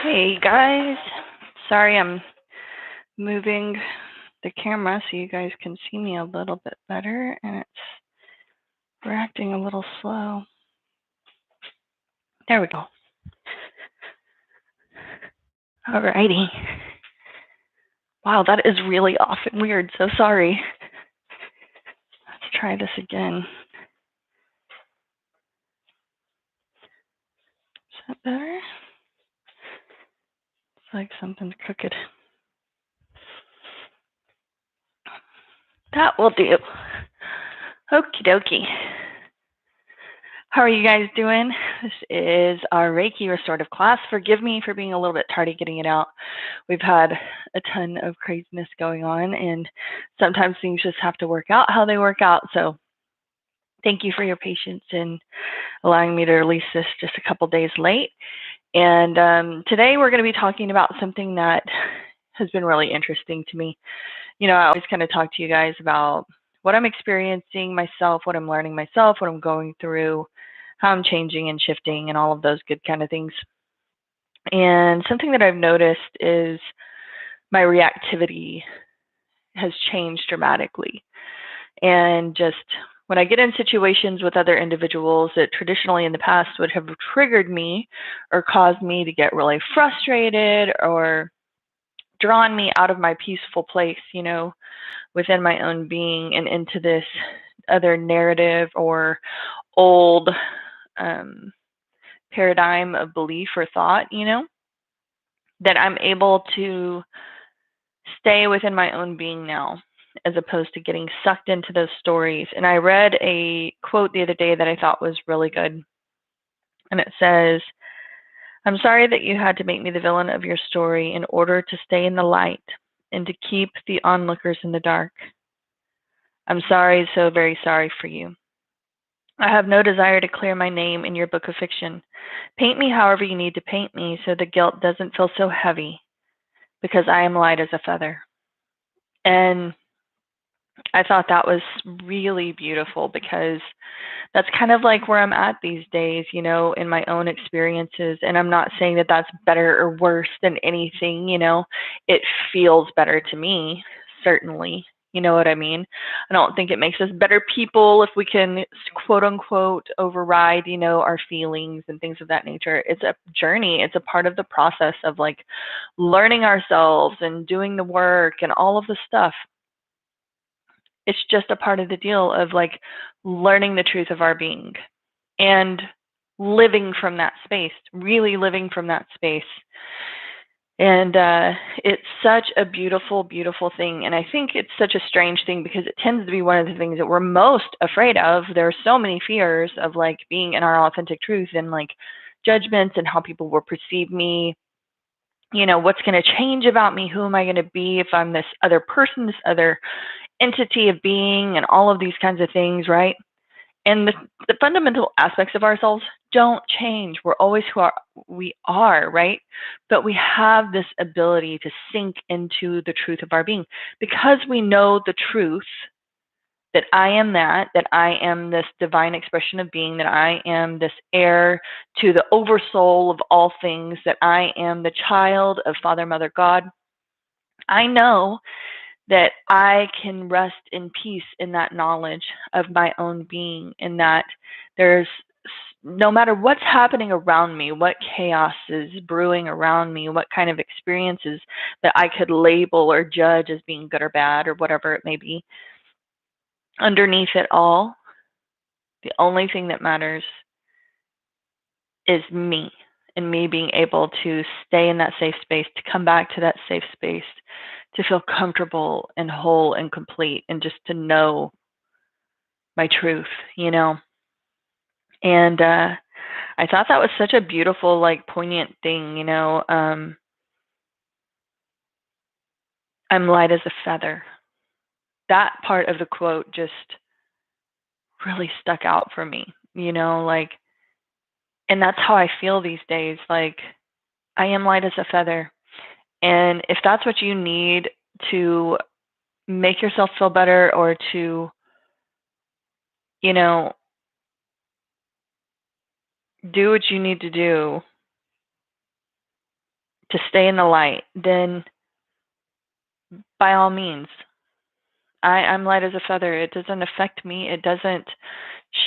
Hey guys, sorry I'm moving the camera so you guys can see me a little bit better, and we're acting a little slow. There we go. Alrighty. Wow, that is really off and weird, so sorry. Let's try this again. Is that better? It's like something's crooked. That will do. Okie dokie. How are you guys doing? This is our Reiki restorative class. Forgive me for being a little bit tardy getting it out. We've had a ton of craziness going on, and sometimes things just have to work out how they work out. So thank you for your patience in allowing me to release this just a couple days late. And today we're going to be talking about something that has been really interesting to me. You know, I always kind of talk to you guys about what I'm experiencing myself, what I'm learning myself, what I'm going through, how I'm changing and shifting, and all of those good kind of things. And something that I've noticed is my reactivity has changed dramatically. And just when I get in situations with other individuals that traditionally in the past would have triggered me or caused me to get really frustrated or drawn me out of my peaceful place, you know, within my own being and into this other narrative or old paradigm of belief or thought, you know, that I'm able to stay within my own being now as opposed to getting sucked into those stories. And I read a quote the other day that I thought was really good. And it says, "I'm sorry that you had to make me the villain of your story in order to stay in the light and to keep the onlookers in the dark. I'm sorry, so very sorry for you. I have no desire to clear my name in your book of fiction. Paint me however you need to paint me so the guilt doesn't feel so heavy, because I am light as a feather." And I thought that was really beautiful because that's kind of like where I'm at these days, you know, in my own experiences. And I'm not saying that that's better or worse than anything, you know, it feels better to me, certainly. You know what I mean? I don't think it makes us better people if we can quote unquote override, you know, our feelings and things of that nature. It's a journey. It's a part of the process of like learning ourselves and doing the work and all of the stuff. It's just a part of the deal of like learning the truth of our being and living from that space, really living from that space. And it's such a beautiful, beautiful thing. And I think it's such a strange thing because it tends to be one of the things that we're most afraid of. There are so many fears of like being in our authentic truth and like judgments and how people will perceive me. You know, what's going to change about me? Who am I going to be if I'm this other person, this other entity of being, and all of these kinds of things, right? And the fundamental aspects of ourselves don't change. We're always we are, right? But we have this ability to sink into the truth of our being because we know the truth that I am that I am this divine expression of being, that I am this heir to the oversoul of all things, that I am the child of Father, Mother, God. I know that I can rest in peace in that knowledge of my own being, and that there's no matter what's happening around me, what chaos is brewing around me, what kind of experiences that I could label or judge as being good or bad or whatever it may be, underneath it all, the only thing that matters is me and me being able to stay in that safe space, to come back to that safe space, to feel comfortable and whole and complete, and just to know my truth, you know? And I thought that was such a beautiful, like, poignant thing, you know? I'm light as a feather. That part of the quote just really stuck out for me, you know? Like, and that's how I feel these days. Like, I am light as a feather. And if that's what you need to make yourself feel better or to, you know, do what you need to do, to stay in the light, then by all means, I'm light as a feather. It doesn't affect me. It doesn't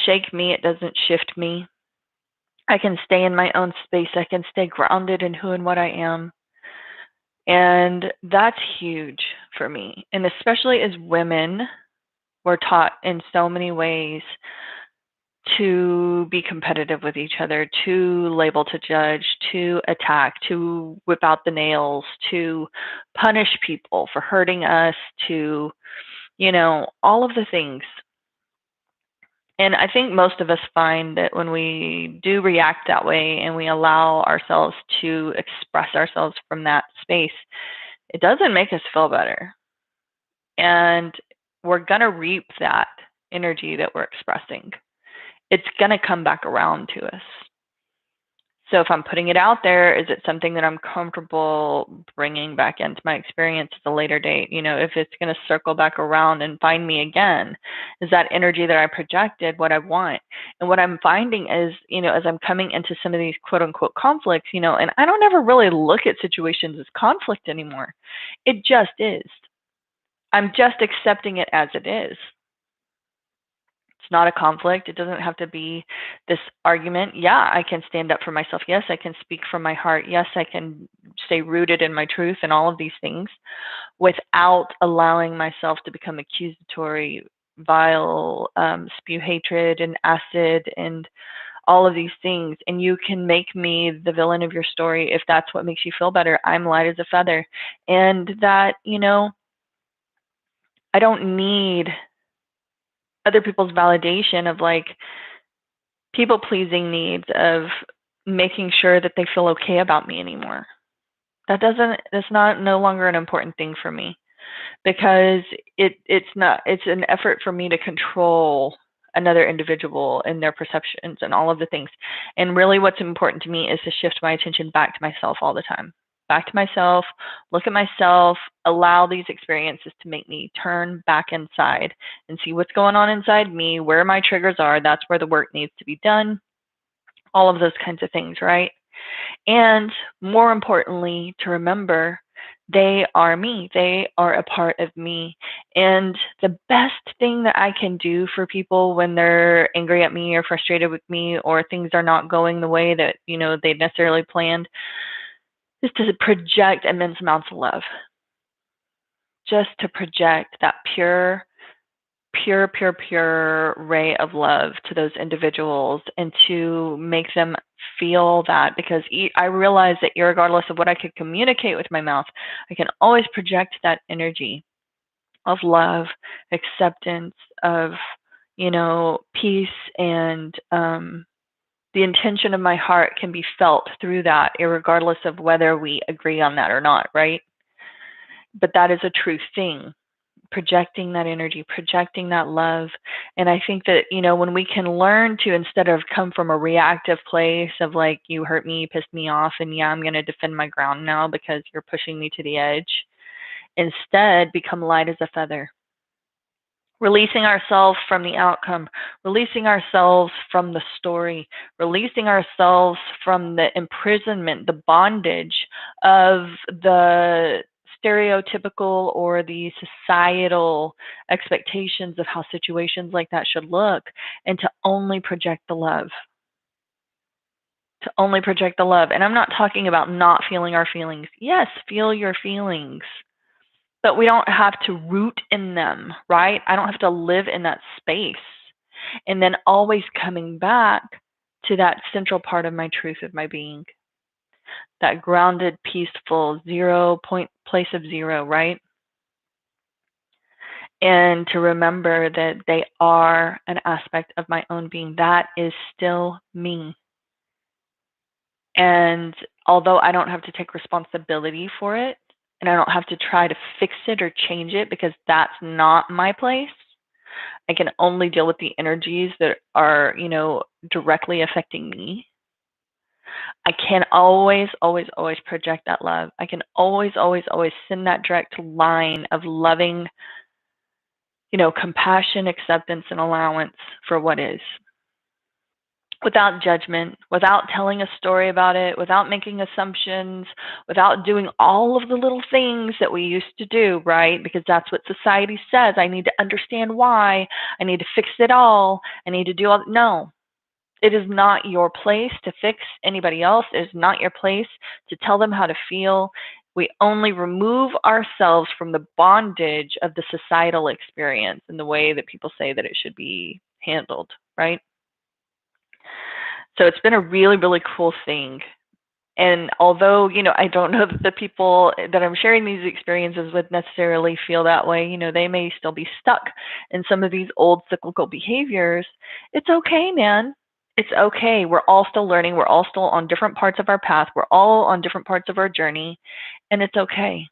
shake me. It doesn't shift me. I can stay in my own space. I can stay grounded in who and what I am. And that's huge for me. And especially as women, we're taught in so many ways to be competitive with each other, to label, to judge, to attack, to whip out the nails, to punish people for hurting us, to, all of the things. And I think most of us find that when we do react that way and we allow ourselves to express ourselves from that space, it doesn't make us feel better. And we're going to reap that energy that we're expressing. It's going to come back around to us. So if I'm putting it out there, is it something that I'm comfortable bringing back into my experience at a later date? If it's going to circle back around and find me again, is that energy that I projected what I want? And what I'm finding is, as I'm coming into some of these quote unquote conflicts, and I don't ever really look at situations as conflict anymore. It just is. I'm just accepting it as it is. It's not a conflict. It doesn't have to be this argument. Yeah, I can stand up for myself. Yes, I can speak from my heart. Yes, I can stay rooted in my truth and all of these things without allowing myself to become accusatory, vile, spew hatred and acid and all of these things. And you can make me the villain of your story if that's what makes you feel better. I'm light as a feather. And that, I don't need other people's validation of people pleasing needs of making sure that they feel okay about me anymore. That's not no longer an important thing for me, because it's an effort for me to control another individual and their perceptions and all of the things. And really what's important to me is to shift my attention back to myself all the time. Back to myself, look at myself, allow these experiences to make me turn back inside and see what's going on inside me, where my triggers are. That's where the work needs to be done. All of those kinds of things, right? And more importantly, to remember they are me. They are a part of me. And the best thing that I can do for people when they're angry at me or frustrated with me or things are not going the way that, they necessarily planned is to project immense amounts of love. Just to project that pure ray of love to those individuals and to make them feel that, because I realize that irregardless of what I could communicate with my mouth, I can always project that energy of love, acceptance, of, peace, and the intention of my heart can be felt through that, irregardless of whether we agree on that or not, right? But that is a true thing. Projecting that energy, projecting that love. And I think that, when we can learn to, instead of come from a reactive place of you hurt me, you pissed me off, and yeah, I'm going to defend my ground now because you're pushing me to the edge, instead become light as a feather. Releasing ourselves from the outcome, releasing ourselves from the story, releasing ourselves from the imprisonment, the bondage of the stereotypical or the societal expectations of how situations like that should look, and to only project the love. To only project the love. And I'm not talking about not feeling our feelings. Yes, feel your feelings. But we don't have to root in them, right? I don't have to live in that space. And then always coming back to that central part of my truth of my being. That grounded, peaceful, 0 point place of zero, right? And to remember that they are an aspect of my own being. That is still me. And although I don't have to take responsibility for it, and I don't have to try to fix it or change it because that's not my place, I can only deal with the energies that are, directly affecting me. I can always project that love. I can always send that direct line of loving, compassion, acceptance, and allowance for what is. without judgment, without telling a story about it, without making assumptions, without doing all of the little things that we used to do, right? Because that's what society says. I need to understand why. I need to fix it all. I need to do all. No, it is not your place to fix anybody else. It is not your place to tell them how to feel. We only remove ourselves from the bondage of the societal experience and the way that people say that it should be handled, right? So it's been a really, really cool thing. And although, I don't know that the people that I'm sharing these experiences with necessarily feel that way, they may still be stuck in some of these old cyclical behaviors. It's okay, man. It's okay. We're all still learning. We're all still on different parts of our path. We're all on different parts of our journey. And it's okay.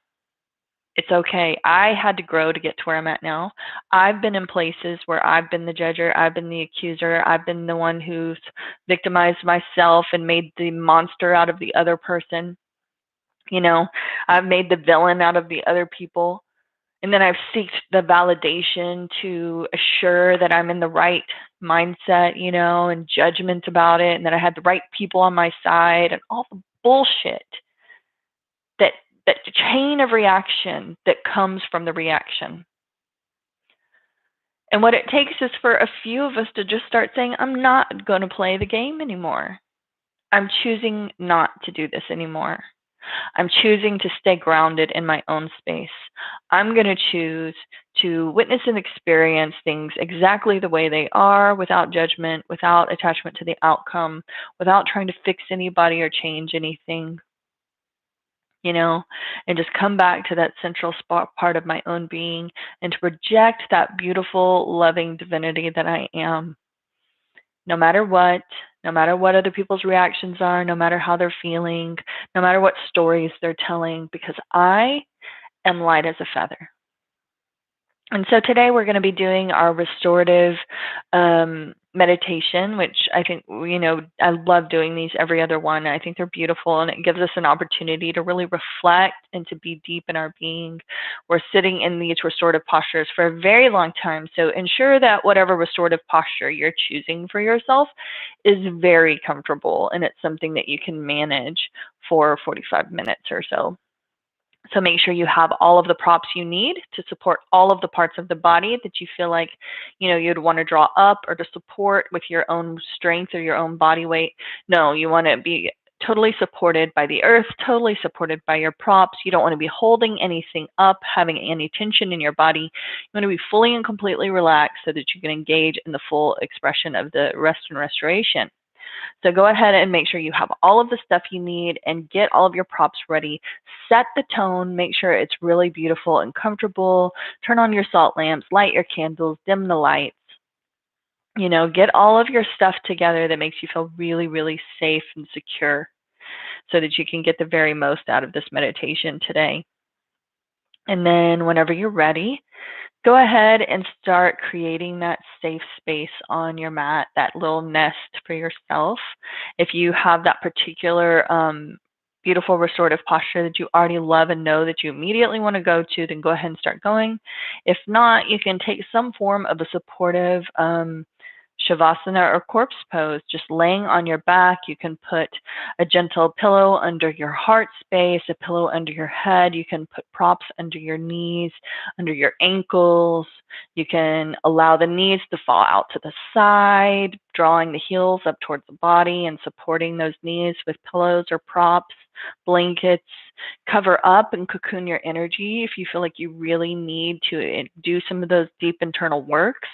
It's okay. I had to grow to get to where I'm at now. I've been in places where I've been the judger, I've been the accuser, I've been the one who's victimized myself and made the monster out of the other person. You know, I've made the villain out of the other people. And then I've sought the validation to assure that I'm in the right mindset, and judgment about it, and that I had the right people on my side, and all the bullshit that that chain of reaction that comes from the reaction. And what it takes is for a few of us to just start saying, I'm not going to play the game anymore. I'm choosing not to do this anymore. I'm choosing to stay grounded in my own space. I'm going to choose to witness and experience things exactly the way they are, without judgment, without attachment to the outcome, without trying to fix anybody or change anything. And just come back to that central part of my own being and to project that beautiful, loving divinity that I am. No matter what other people's reactions are, no matter how they're feeling, no matter what stories they're telling, because I am light as a feather. And so today we're going to be doing our restorative meditation, which I think, I love doing these every other one. I think they're beautiful, and it gives us an opportunity to really reflect and to be deep in our being. We're sitting in these restorative postures for a very long time. So ensure that whatever restorative posture you're choosing for yourself is very comfortable, and it's something that you can manage for 45 minutes or so. So make sure you have all of the props you need to support all of the parts of the body that you feel like, you'd want to draw up or to support with your own strength or your own body weight. No, you want to be totally supported by the earth, totally supported by your props. You don't want to be holding anything up, having any tension in your body. You want to be fully and completely relaxed so that you can engage in the full expression of the rest and restoration. So go ahead and make sure you have all of the stuff you need and get all of your props ready. Set the tone, make sure it's really beautiful and comfortable. Turn on your salt lamps, light your candles, dim the lights. Get all of your stuff together that makes you feel really, really safe and secure so that you can get the very most out of this meditation today. And then whenever you're ready, go ahead and start creating that safe space on your mat, that little nest for yourself. If you have that particular beautiful restorative posture that you already love and know that you immediately want to go to, then go ahead and start going. If not, you can take some form of a supportive Shavasana or corpse pose, just laying on your back. You can put a gentle pillow under your heart space, a pillow under your head. You can put props under your knees, under your ankles. You can allow the knees to fall out to the side, drawing the heels up towards the body and supporting those knees with pillows or props, blankets. Cover up and cocoon your energy if you feel like you really need to do some of those deep internal works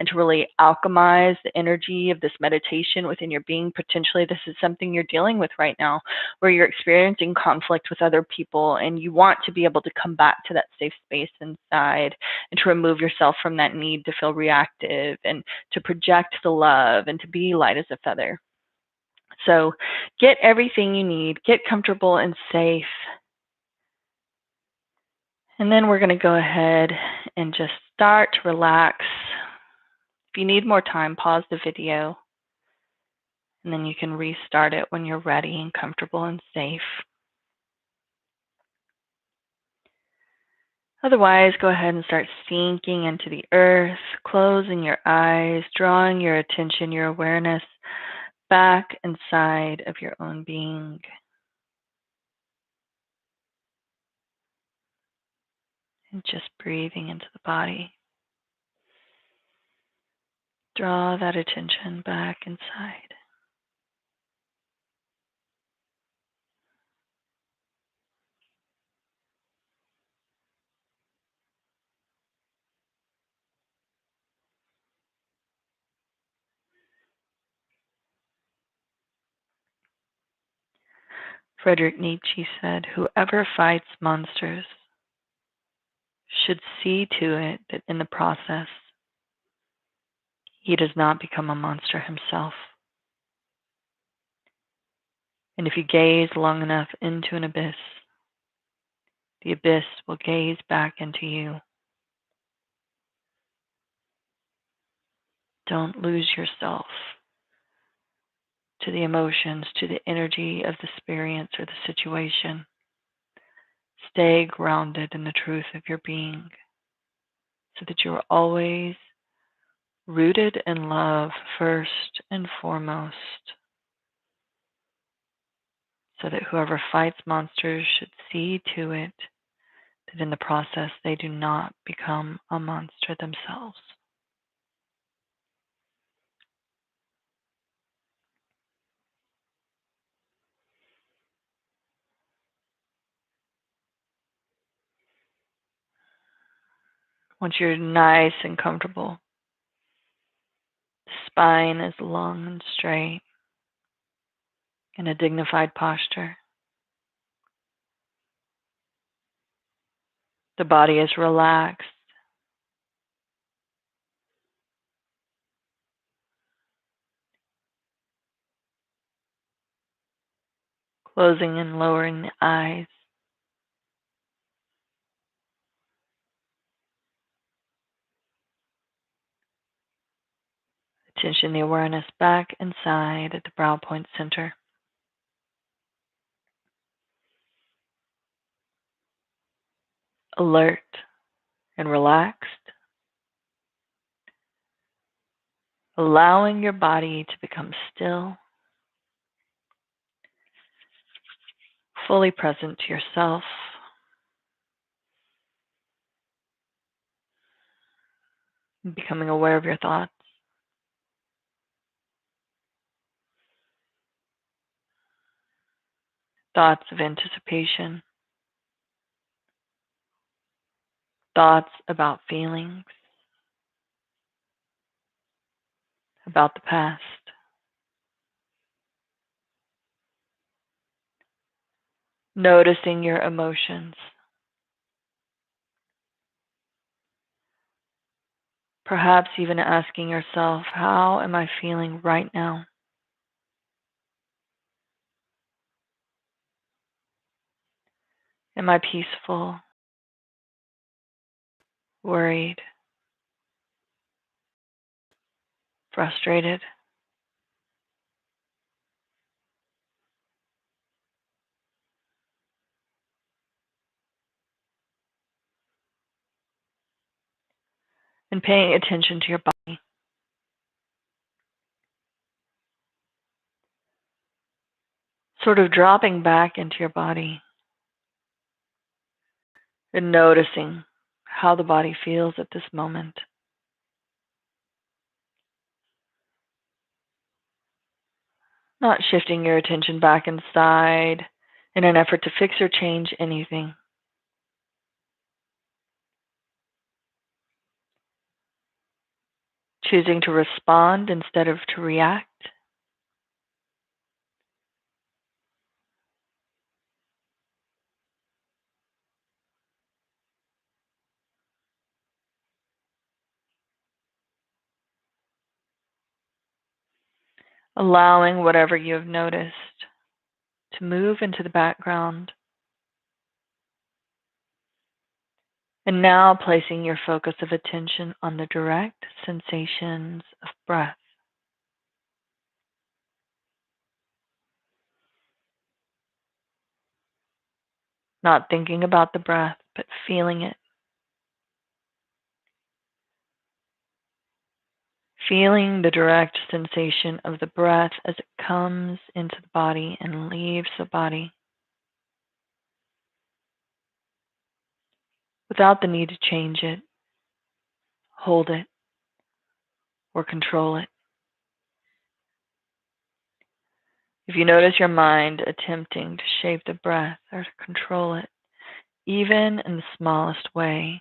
and to really alchemize the energy of this meditation within your being. Potentially this is something you're dealing with right now, where you're experiencing conflict with other people and you want to be able to come back to that safe space inside and to remove yourself from that need to feel reactive and to project the love and to be light as a feather. So get everything you need, get comfortable and safe. And then we're going to go ahead and just start to relax. If you need more time, pause the video, and then you can restart it when you're ready and comfortable and safe. Otherwise, go ahead and start sinking into the earth, closing your eyes, drawing your attention, your awareness back inside of your own being. And just breathing into the body. Draw that attention back inside. Friedrich Nietzsche said, "Whoever fights monsters should see to it that in the process he does not become a monster himself." And if you gaze long enough into an abyss, the abyss will gaze back into you. Don't lose yourself to the emotions, to the energy of the experience or the situation. Stay grounded in the truth of your being so that you are always rooted in love first and foremost, so that whoever fights monsters should see to it that in the process they do not become a monster themselves. Once you're nice and comfortable, the spine is long and straight in a dignified posture. The body is relaxed. Closing and lowering the eyes. Attention, the awareness back inside at the brow point center. Alert and relaxed. Allowing your body to become still. Fully present to yourself. Becoming aware of your thoughts. Thoughts of anticipation. Thoughts about feelings. About the past. Noticing your emotions. Perhaps even asking yourself, how am I feeling right now? Am I peaceful? Worried? Frustrated? And paying attention to your body. Sort of dropping back into your body and noticing how the body feels at this moment. Not shifting your attention back inside in an effort to fix or change anything. Choosing to respond instead of to react. Allowing whatever you have noticed to move into the background. And now placing your focus of attention on the direct sensations of breath. Not thinking about the breath, but feeling it. Feeling the direct sensation of the breath as it comes into the body and leaves the body without the need to change it, hold it, or control it. If you notice your mind attempting to shape the breath or to control it, even in the smallest way,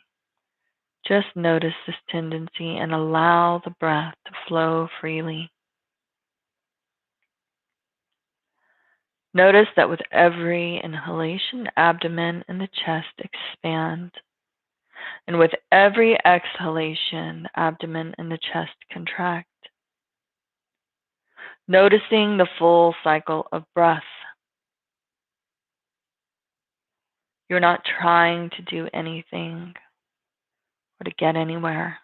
just notice this tendency and allow the breath to flow freely. Notice that with every inhalation, the abdomen and the chest expand. And with every exhalation, the abdomen and the chest contract. Noticing the full cycle of breath. You're not trying to do anything or to get anywhere.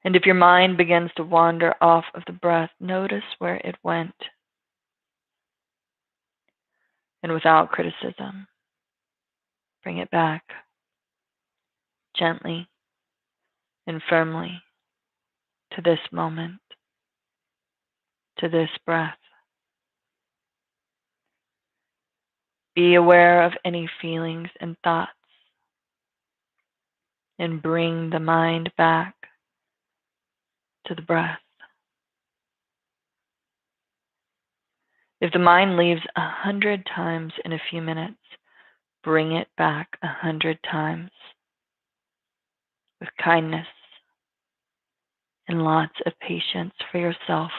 And if your mind begins to wander off of the breath, notice where it went. And without criticism, bring it back gently and firmly to this moment, to this breath. Be aware of any feelings and thoughts and bring the mind back to the breath. If the mind leaves 100 times in a few minutes, bring it back 100 times with kindness and lots of patience for yourself.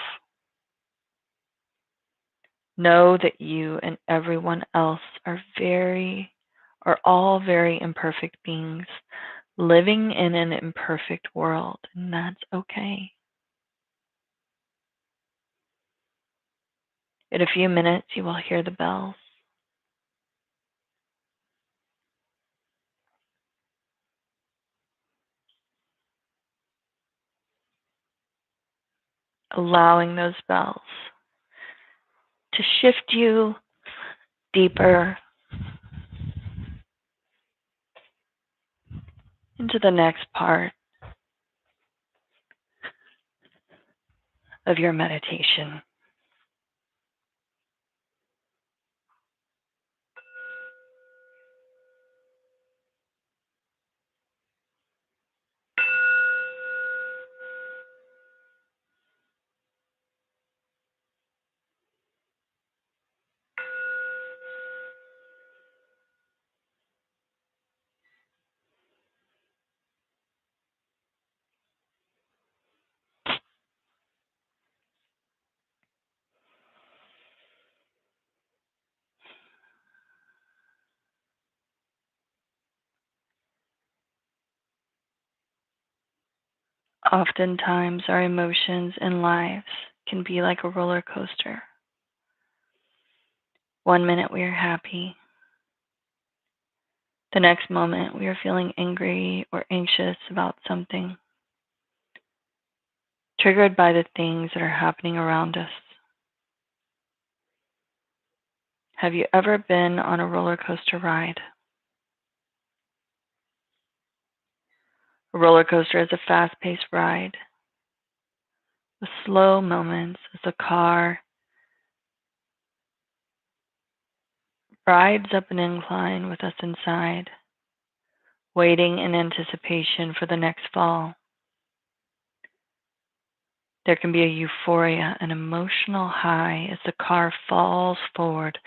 Know that you and everyone else are all very imperfect beings living in an imperfect world, and that's okay. In a few minutes, you will hear the bells. Allowing those bells to shift you deeper into the next part of your meditation. Oftentimes, our emotions and lives can be like a roller coaster. One minute we are happy. The next moment we are feeling angry or anxious about something, triggered by the things that are happening around us. Have you ever been on a roller coaster ride? A roller coaster is a fast-paced ride with slow moments as the car rides up an incline with us inside, waiting in anticipation for the next fall. There can be a euphoria, an emotional high as the car falls forward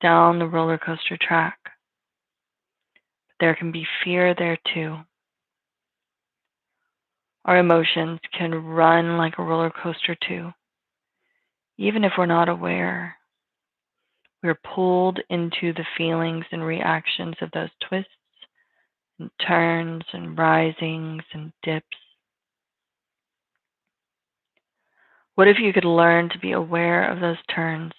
down the roller coaster track. There can be fear there too. Our emotions can run like a roller coaster too. Even if we're not aware, we're pulled into the feelings and reactions of those twists and turns and risings and dips. What if you could learn to be aware of those turns,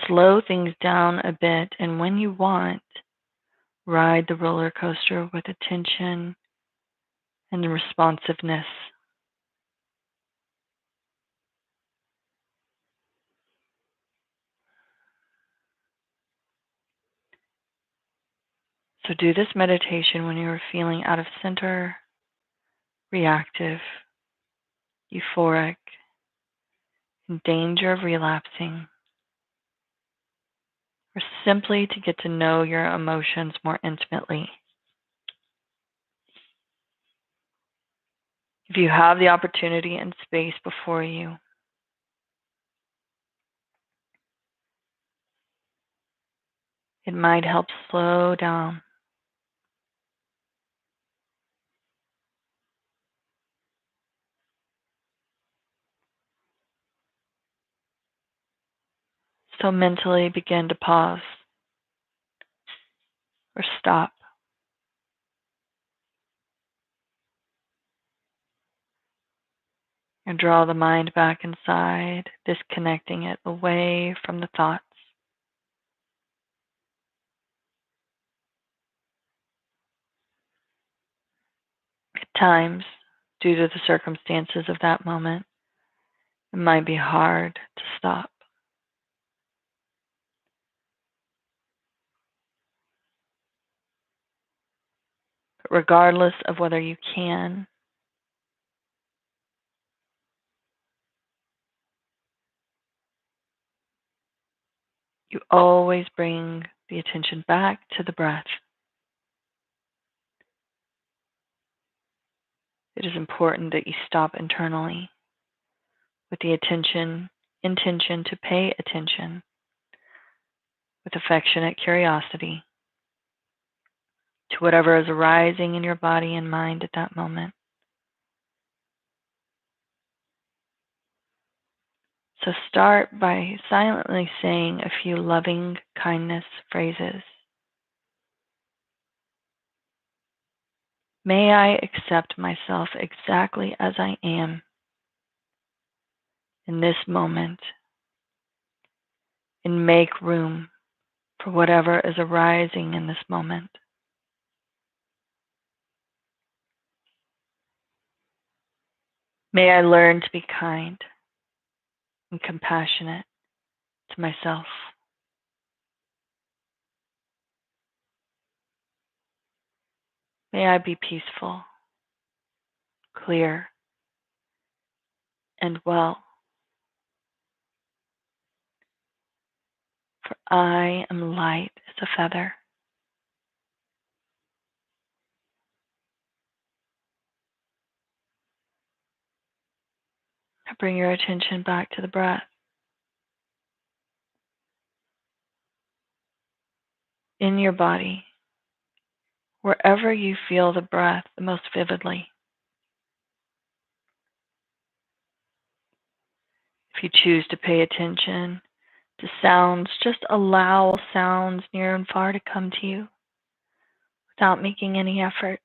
slow things down a bit, and when you want, ride the roller coaster with attention and responsiveness. So do this meditation when you are feeling out of center reactive, euphoric, in danger of relapsing, or simply to get to know your emotions more intimately. If you have the opportunity and space before you, it might help slow down. So mentally begin to pause or stop and draw the mind back inside, disconnecting it away from the thoughts. At times, due to the circumstances of that moment, it might be hard to stop. But regardless of whether you can, you always bring the attention back to the breath. It is important that you stop internally with the intention to pay attention with affectionate curiosity to whatever is arising in your body and mind at that moment. So start by silently saying a few loving kindness phrases. May I accept myself exactly as I am in this moment and make room for whatever is arising in this moment. May I learn to be kind and compassionate to myself. May I be peaceful, clear, and well, for I am light as a feather. Now bring your attention back to the breath. In your body, wherever you feel the breath the most vividly. If you choose to pay attention to sounds, just allow sounds near and far to come to you without making any effort.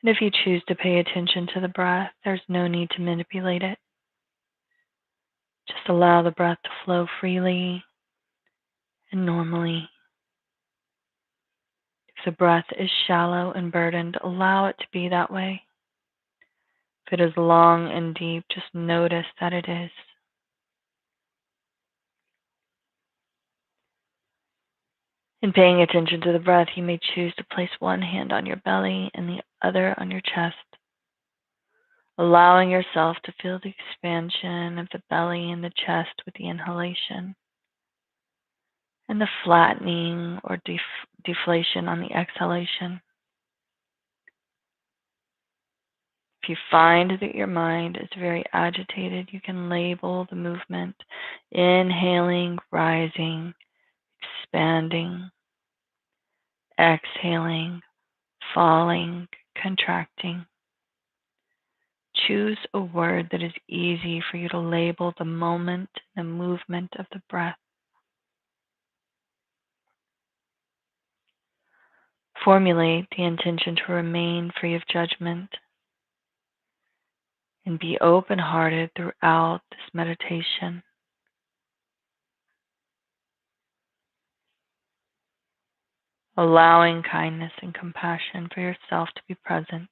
And if you choose to pay attention to the breath, there's no need to manipulate it. Just allow the breath to flow freely and normally. If the breath is shallow and burdened, allow it to be that way. If it is long and deep, just notice that it is. In paying attention to the breath, you may choose to place one hand on your belly and the other on your chest, allowing yourself to feel the expansion of the belly and the chest with the inhalation, and the flattening or deflation on the exhalation. If you find that your mind is very agitated, you can label the movement: inhaling, rising, expanding, exhaling, falling, contracting. Choose a word that is easy for you to label the moment, the movement of the breath. Formulate the intention to remain free of judgment and be open-hearted throughout this meditation. Allowing kindness and compassion for yourself to be present.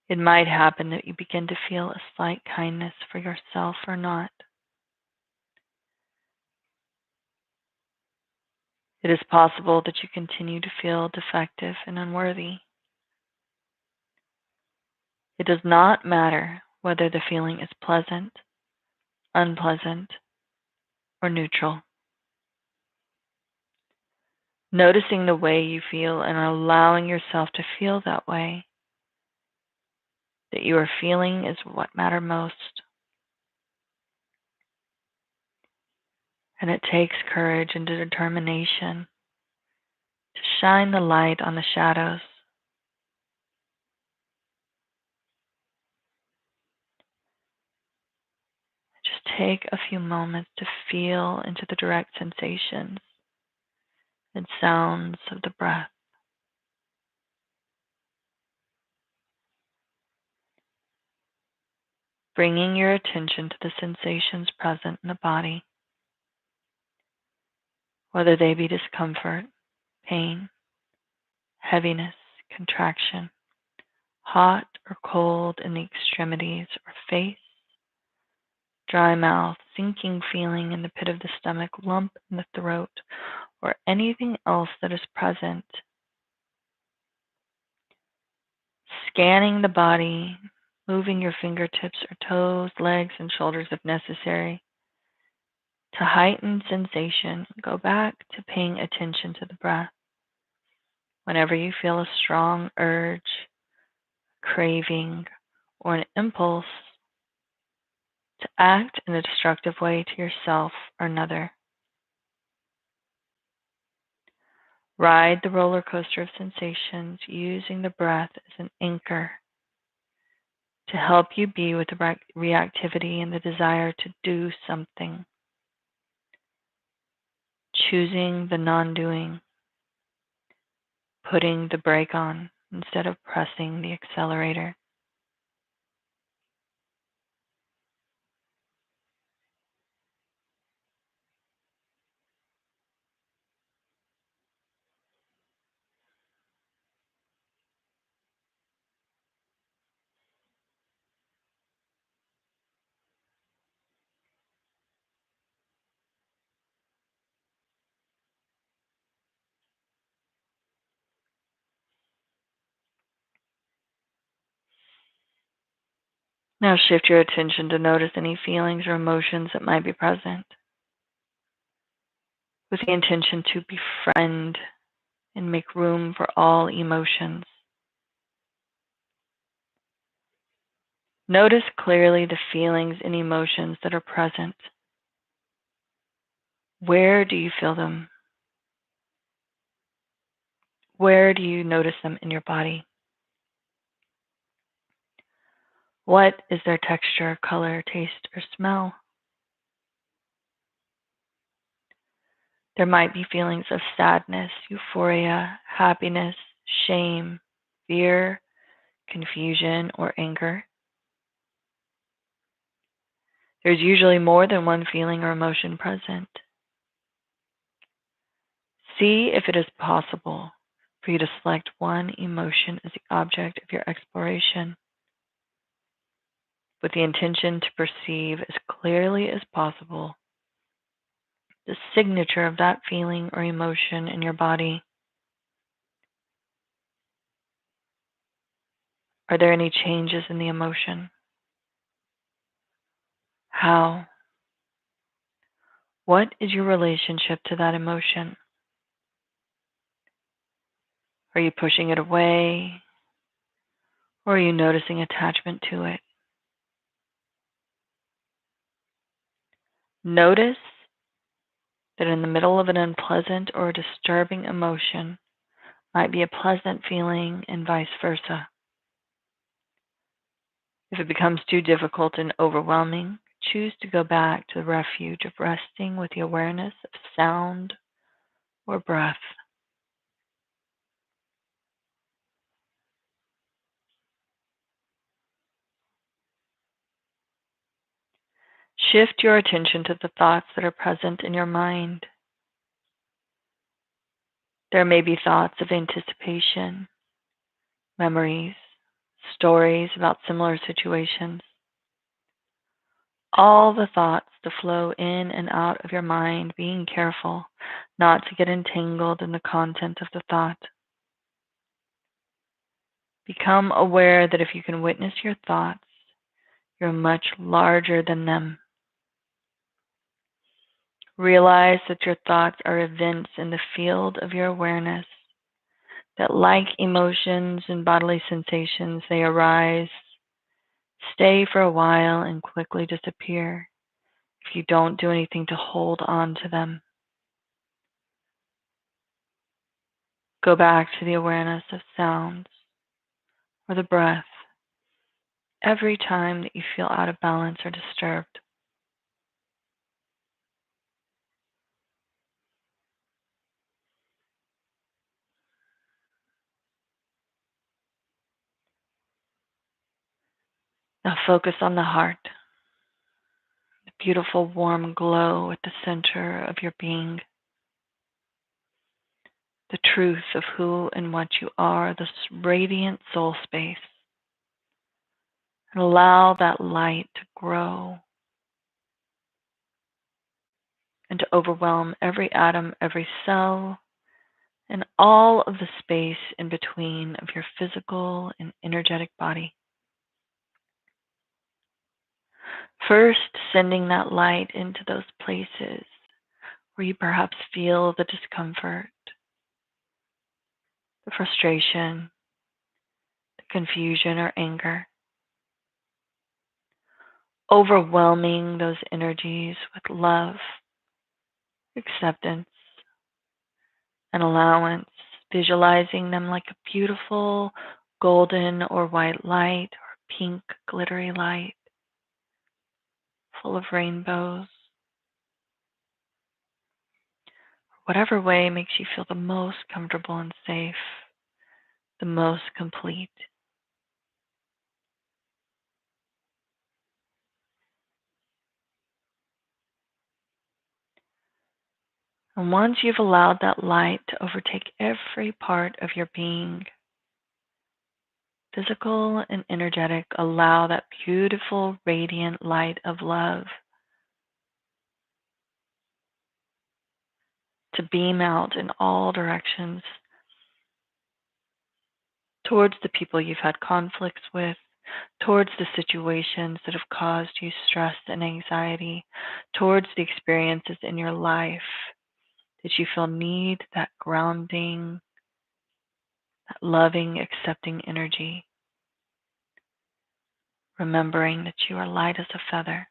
It might happen that you begin to feel a slight kindness for yourself or not. It is possible that you continue to feel defective and unworthy. It does not matter whether the feeling is pleasant, unpleasant, or neutral. Noticing the way you feel and allowing yourself to feel that way, that you are feeling, is what matters most. And it takes courage and determination to shine the light on the shadows. Just take a few moments to feel into the direct sensations and sounds of the breath. Bringing your attention to the sensations present in the body, whether they be discomfort, pain, heaviness, contraction, hot or cold in the extremities or face, dry mouth, sinking feeling in the pit of the stomach, lump in the throat, or anything else that is present. Scanning the body, moving your fingertips or toes, legs, and shoulders if necessary. To heighten sensation, go back to paying attention to the breath. Whenever you feel a strong urge, craving, or an impulse to act in a destructive way to yourself or another, ride the roller coaster of sensations using the breath as an anchor to help you be with the reactivity and the desire to do something. Choosing the non-doing, putting the brake on instead of pressing the accelerator. Now shift your attention to notice any feelings or emotions that might be present, with the intention to befriend and make room for all emotions. Notice clearly the feelings and emotions that are present. Where do you feel them? Where do you notice them in your body? What is their texture, color, taste, or smell? There might be feelings of sadness, euphoria, happiness, shame, fear, confusion, or anger. There's usually more than one feeling or emotion present. See if it is possible for you to select one emotion as the object of your exploration, with the intention to perceive as clearly as possible the signature of that feeling or emotion in your body. Are there any changes in the emotion? How? What is your relationship to that emotion? Are you pushing it away, or are you noticing attachment to it? Notice that in the middle of an unpleasant or disturbing emotion might be a pleasant feeling and vice versa. If it becomes too difficult and overwhelming, choose to go back to the refuge of resting with the awareness of sound or breath. Shift your attention to the thoughts that are present in your mind. There may be thoughts of anticipation, memories, stories about similar situations. all the thoughts to flow in and out of your mind, being careful not to get entangled in the content of the thought. Become aware that if you can witness your thoughts, you're much larger than them. Realize that your thoughts are events in the field of your awareness, that like emotions and bodily sensations, they arise, stay for a while, and quickly disappear if you don't do anything to hold on to them. Go back to the awareness of sounds or the breath every time that you feel out of balance or disturbed. Now focus on the heart, the beautiful warm glow at the center of your being, the truth of who and what you are, this radiant soul space. And allow that light to grow and to overwhelm every atom, every cell, and all of the space in between of your physical and energetic body. First, sending that light into those places where you perhaps feel the discomfort, the frustration, the confusion or anger. Overwhelming those energies with love, acceptance, and allowance, visualizing them like a beautiful golden or white light or pink glittery light full of rainbows. Whatever way makes you feel the most comfortable and safe, the most complete. And once you've allowed that light to overtake every part of your being, physical and energetic, allow that beautiful, radiant light of love to beam out in all directions towards the people you've had conflicts with, towards the situations that have caused you stress and anxiety, towards the experiences in your life that you feel need that grounding, that loving, accepting energy, remembering that you are light as a feather.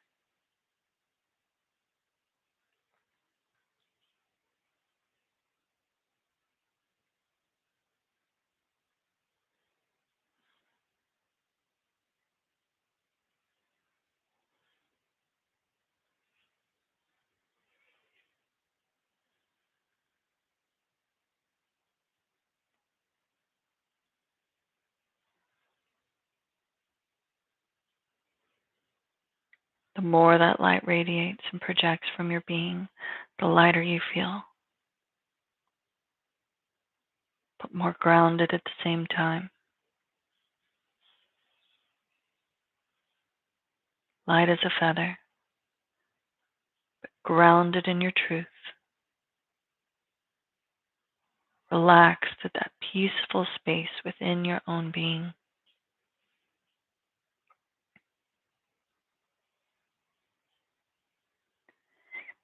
The more that light radiates and projects from your being, the lighter you feel, but more grounded at the same time. Light as a feather, but grounded in your truth. Relaxed at that peaceful space within your own being.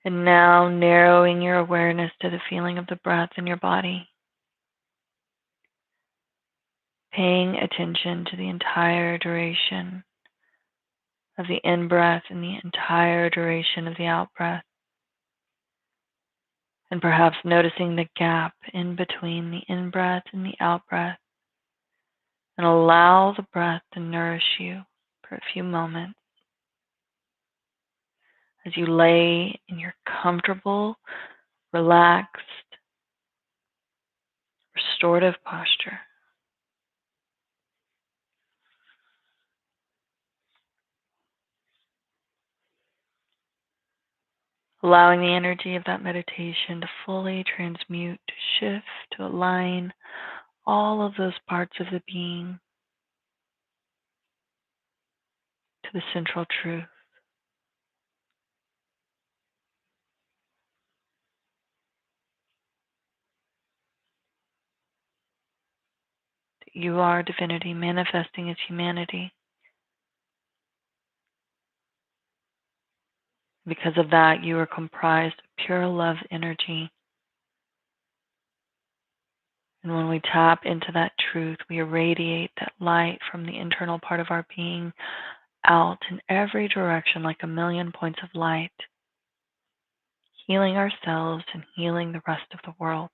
And now narrowing your awareness to the feeling of the breath in your body. Paying attention to the entire duration of the in-breath and the entire duration of the out-breath. And perhaps noticing the gap in between the in-breath and the out-breath. And allow the breath to nourish you for a few moments as you lay in your comfortable, relaxed, restorative posture. Allowing the energy of that meditation to fully transmute, to shift, to align all of those parts of the being to the central truth. You are divinity manifesting as humanity. Because of that, you are comprised of pure love energy. And when we tap into that truth, we irradiate that light from the internal part of our being out in every direction like a million points of light, healing ourselves and healing the rest of the world.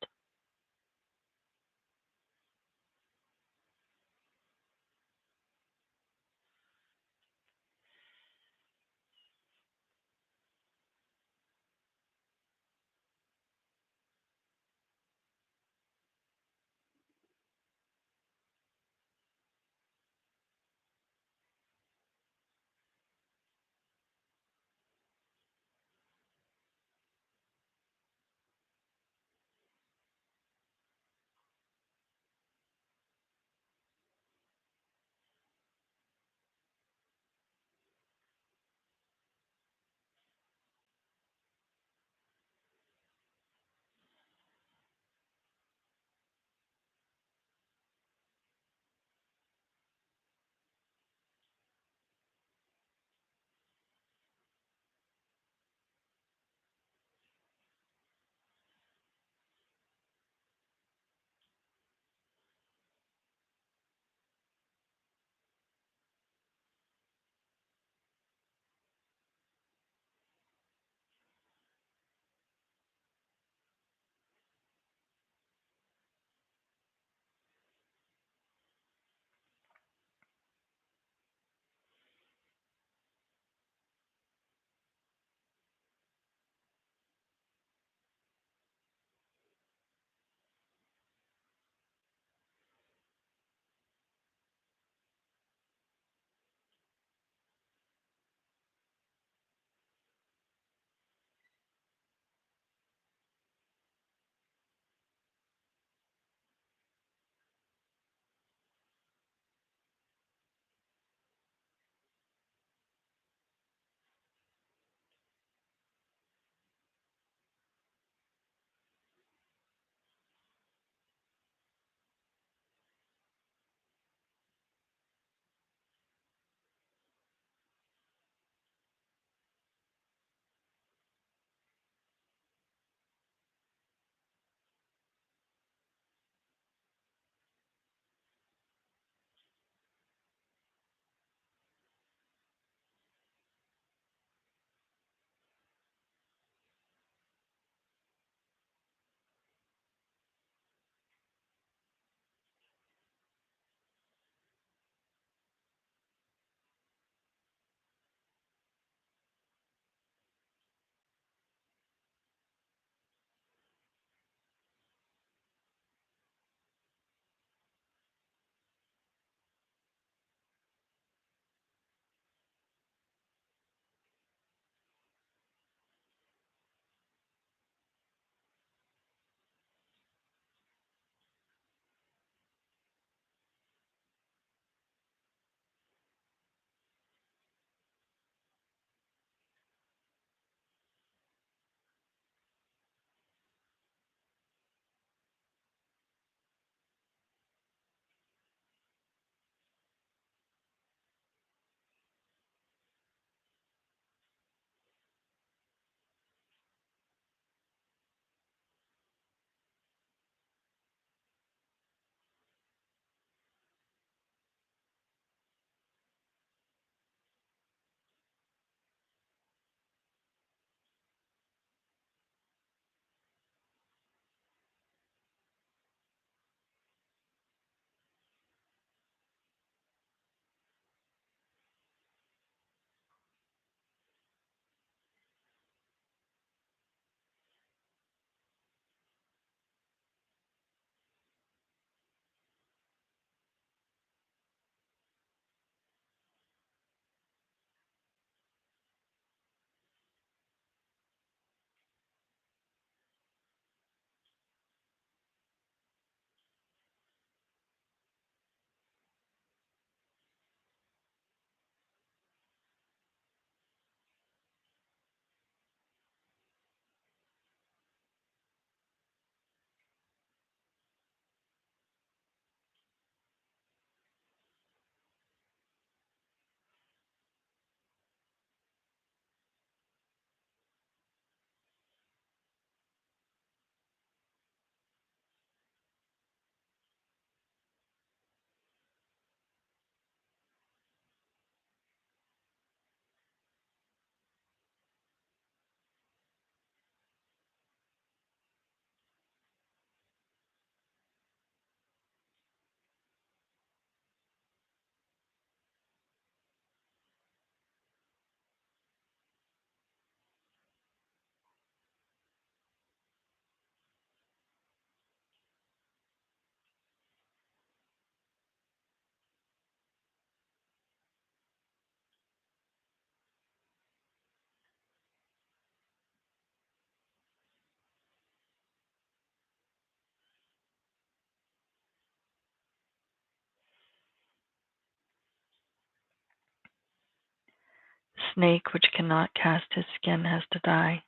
snake which cannot cast his skin has to die,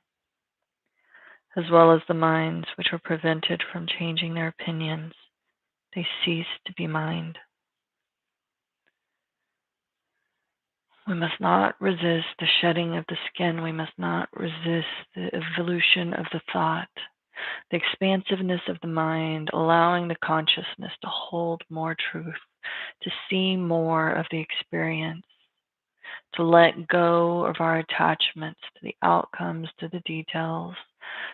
as well as the minds which are prevented from changing their opinions. They cease to be mind. We must not resist the shedding of the skin. We must not resist the evolution of the thought, the expansiveness of the mind, allowing the consciousness to hold more truth, to see more of the experience, to let go of our attachments to the outcomes, to the details,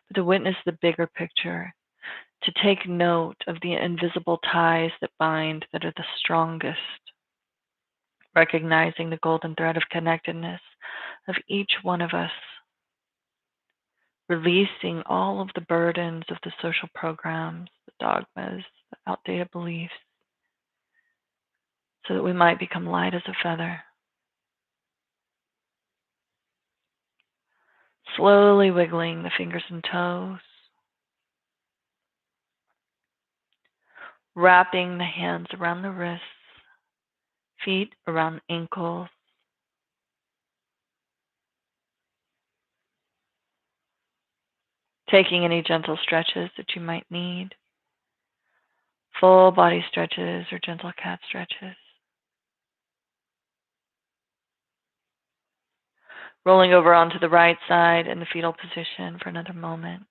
but to witness the bigger picture, to take note of the invisible ties that bind, that are the strongest, recognizing the golden thread of connectedness of each one of us, releasing all of the burdens of the social programs, the dogmas, the outdated beliefs, so that we might become light as a feather. Slowly wiggling the fingers and toes, wrapping the hands around the wrists, feet around the ankles, taking any gentle stretches that you might need, full body stretches or gentle cat stretches. Rolling over onto the right side in the fetal position for another moment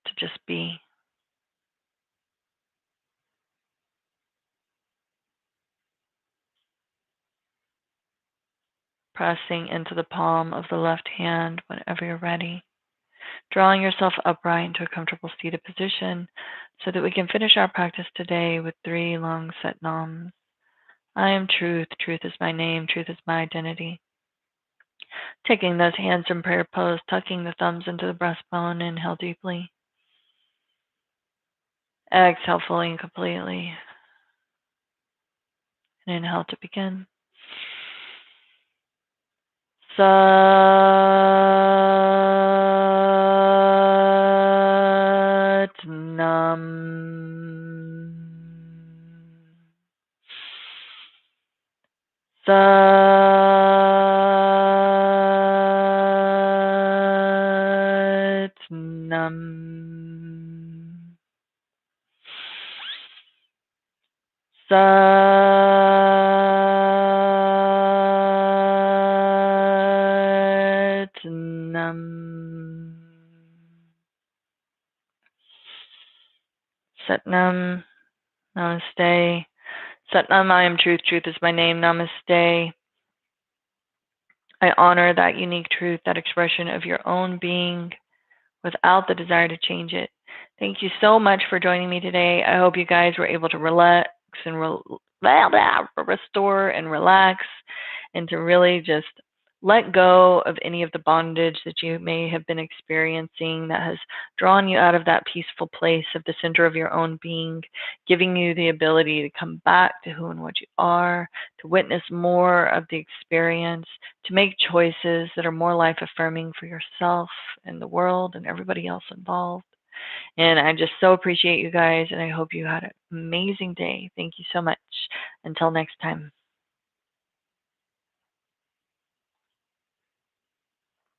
to just be. Pressing into the palm of the left hand whenever you're ready. Drawing yourself upright into a comfortable seated position so that we can finish our practice today with 3 long set noms. I am truth. Truth is my name. Truth is my identity. Taking those hands in prayer pose, tucking the thumbs into the breastbone. Inhale deeply. Exhale fully and completely. And inhale to begin. Sat Nam. Sat Nam. Sat Nam. Sat Nam. Namaste. Sat Nam, I am truth. Truth is my name. Namaste. I honor that unique truth, that expression of your own being without the desire to change it. Thank you so much for joining me today. I hope you guys were able to relax and restore and relax, and to really just let go of any of the bondage that you may have been experiencing that has drawn you out of that peaceful place of the center of your own being, giving you the ability to come back to who and what you are, to witness more of the experience, to make choices that are more life affirming for yourself and the world and everybody else involved. And I just so appreciate you guys, and I hope you had an amazing day. Thank you so much. Until next time.